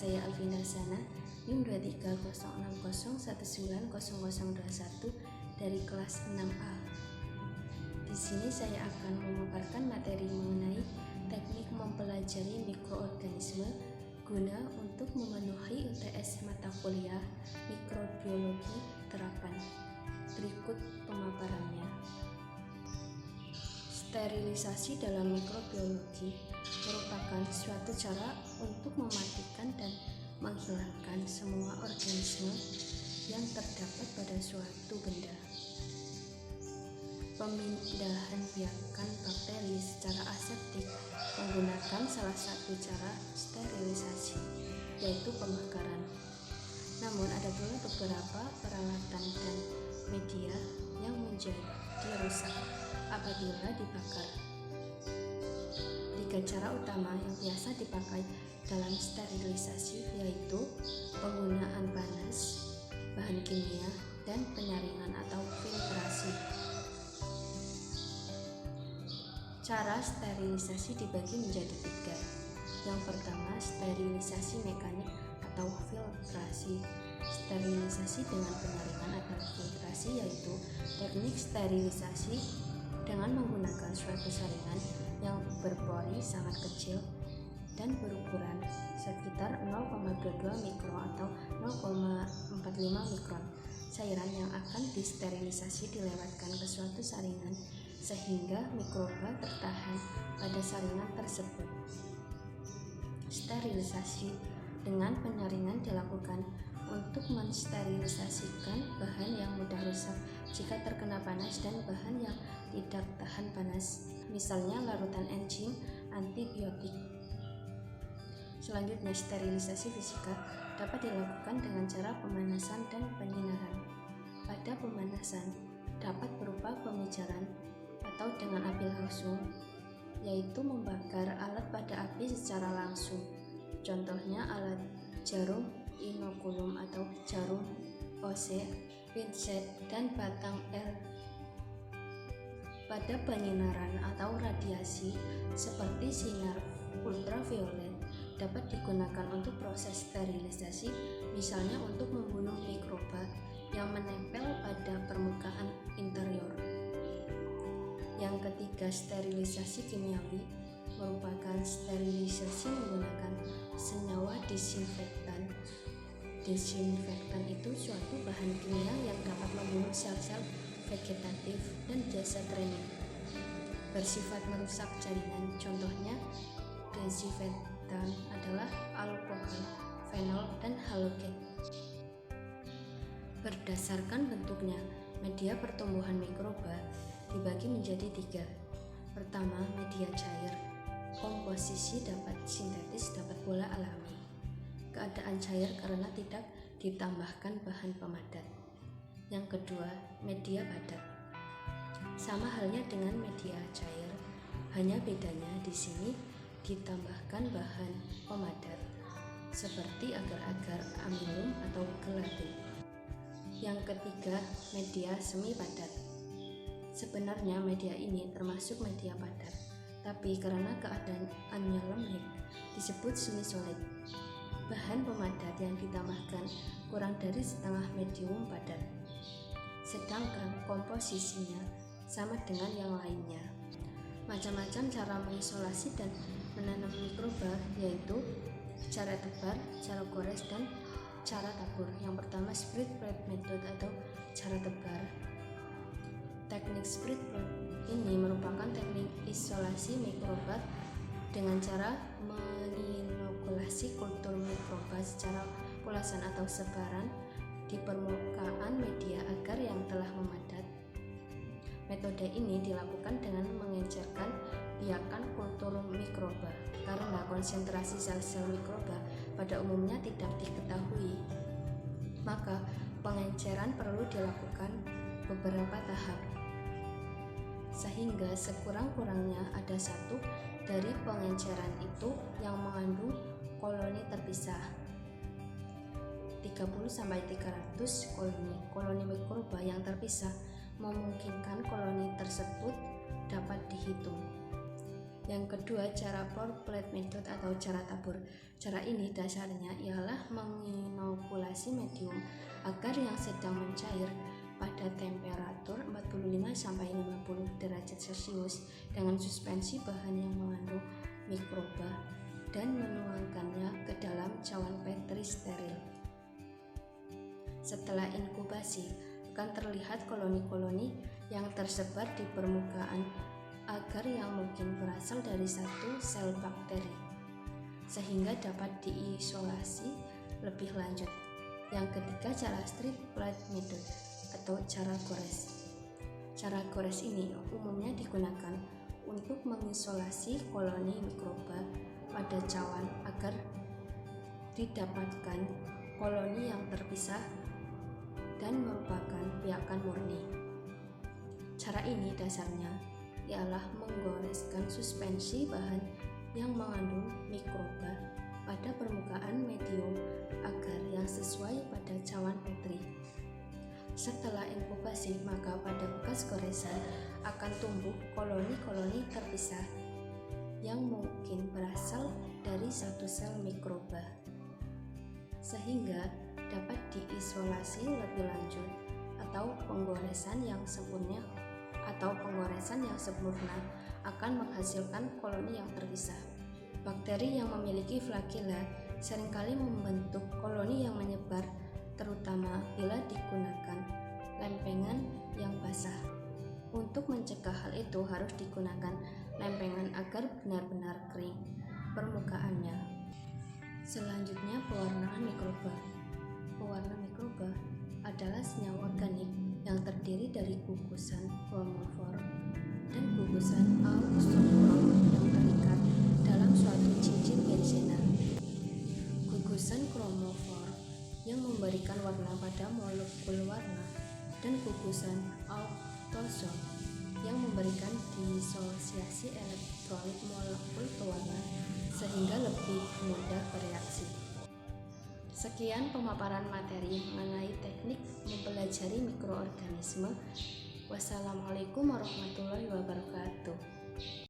saya Alvina Sana, NIM 23060190021 dari kelas 6A. Di sini saya akan memaparkan materi mengenai teknik mempelajari mikroorganisme guna untuk memenuhi UTS mata kuliah mikrobiologi terapan. Berikut pemaparannya. Sterilisasi dalam mikrobiologi merupakan suatu cara untuk mematikan dan menghilangkan semua organisme yang terdapat pada suatu benda. Pemindahan biakan bakteri secara aseptik menggunakan salah satu cara sterilisasi, yaitu pembakaran. Namun ada pula beberapa peralatan dan media yang menjadi rusak apabila dibakar. 3 cara utama yang biasa dipakai dalam sterilisasi yaitu penggunaan panas, bahan kimia, dan penyaringan atau filtrasi. Cara sterilisasi dibagi menjadi 3. Yang pertama, sterilisasi mekanik atau filtrasi. Sterilisasi dengan penyaringan atau filtrasi yaitu teknik sterilisasi dengan menggunakan suatu saringan yang berpori sangat kecil dan berukuran sekitar 0,22 mikron atau 0,45 mikron. Cairan yang akan disterilisasi dilewatkan ke suatu saringan sehingga mikroba tertahan pada saringan tersebut. Sterilisasi dengan penyaringan dilakukan untuk mensterilisasikan bahan yang mudah rusak jika terkena panas dan bahan yang tidak tahan panas, misalnya larutan enzim antibiotik. Selanjutnya, sterilisasi fisika dapat dilakukan dengan cara pemanasan dan penyinaran. Pada pemanasan dapat berupa pemijaran atau dengan api langsung, yaitu membakar alat pada api secara langsung. Contohnya alat jarum inokulum atau jarum OC, pinset, dan batang L. Pada penyinaran atau radiasi seperti sinar ultraviolet dapat digunakan untuk proses sterilisasi, misalnya untuk membunuh mikroba yang menempel pada permukaan interior. Yang ketiga, sterilisasi kimiawi merupakan sterilisasi menggunakan senyawa disinfektan. Disinfektan itu suatu bahan kimia yang dapat membunuh sel-sel vegetatif dan jasa training, bersifat merusak jaringan. Contohnya, desinfektan adalah alkohol, fenol, dan halogen. Berdasarkan bentuknya, media pertumbuhan mikroba dibagi menjadi 3. Pertama, media cair. Komposisi dapat sintetis, dapat pula alami. Keadaan cair karena tidak ditambahkan bahan pemadat. Yang kedua, media padat. Sama halnya dengan media cair, hanya bedanya di sini ditambahkan bahan pemadat seperti agar-agar amilum atau gelatin. Yang ketiga, media semi padat. Sebenarnya media ini termasuk media padat, tapi karena keadaannya lembek disebut semi solid. Bahan pemadat yang ditambahkan kurang dari setengah medium padat, sedangkan komposisinya sama dengan yang lainnya. Macam-macam cara mengisolasi dan menanam mikroba, yaitu cara tebar, cara gores, dan cara tabur. Yang pertama, spread plate method atau cara tebar. Teknik spread plate ini merupakan teknik isolasi mikroba dengan cara menginokulasi kultur mikroba secara kulasan atau sebaran di permukaan media agar yang telah memadat. Metode ini dilakukan dengan mengencerkan biakan kultur mikroba karena konsentrasi sel-sel mikroba pada umumnya tidak diketahui. Maka pengenceran perlu dilakukan beberapa tahap, sehingga sekurang-kurangnya ada satu dari pengenceran itu yang mengandung koloni terpisah. 30-300 koloni mikroba yang terpisah memungkinkan koloni tersebut dapat dihitung. Yang kedua, cara pour plate method atau cara tabur. Cara ini dasarnya ialah menginokulasi medium agar yang sedang mencair pada temperatur 45-50 derajat Celcius dengan suspensi bahan yang mengandung mikroba dan menuangkannya ke dalam cawan Petri steril. Setelah inkubasi, akan terlihat koloni-koloni yang tersebar di permukaan agar yang mungkin berasal dari satu sel bakteri, sehingga dapat diisolasi lebih lanjut. Yang ketiga, cara strip plate method atau cara gores. Cara gores ini umumnya digunakan untuk mengisolasi koloni mikroba pada cawan agar didapatkan koloni yang terpisah dan merupakan biakan murni. Cara ini dasarnya ialah menggoreskan suspensi bahan yang mengandung mikroba pada permukaan medium agar yang sesuai pada cawan Petri. Setelah inkubasi, maka pada bekas goresan akan tumbuh koloni-koloni terpisah yang mungkin berasal dari satu sel mikroba, sehingga dapat diisolasi lebih lanjut atau penggoresan yang sempurna akan menghasilkan koloni yang terpisah. Bakteri yang memiliki flagella seringkali membentuk koloni yang menyebar, terutama bila digunakan lempengan yang basah. Untuk mencegah hal itu harus digunakan lempengan agar benar-benar kering permukaannya. Selanjutnya, pewarnaan mikroba. Pewarna mikroba adalah senyawa organik yang terdiri dari gugusan chromophore dan gugusan auxochrom yang terikat dalam suatu cincin benzena. Gugusan chromophore yang memberikan warna pada molekul warna dan gugusan autosom yang memberikan disosiasi elektrolit molekul pewarna sehingga lebih mudah bereaksi. Sekian pemaparan materi mengenai teknik mempelajari mikroorganisme. Wassalamualaikum warahmatullahi wabarakatuh.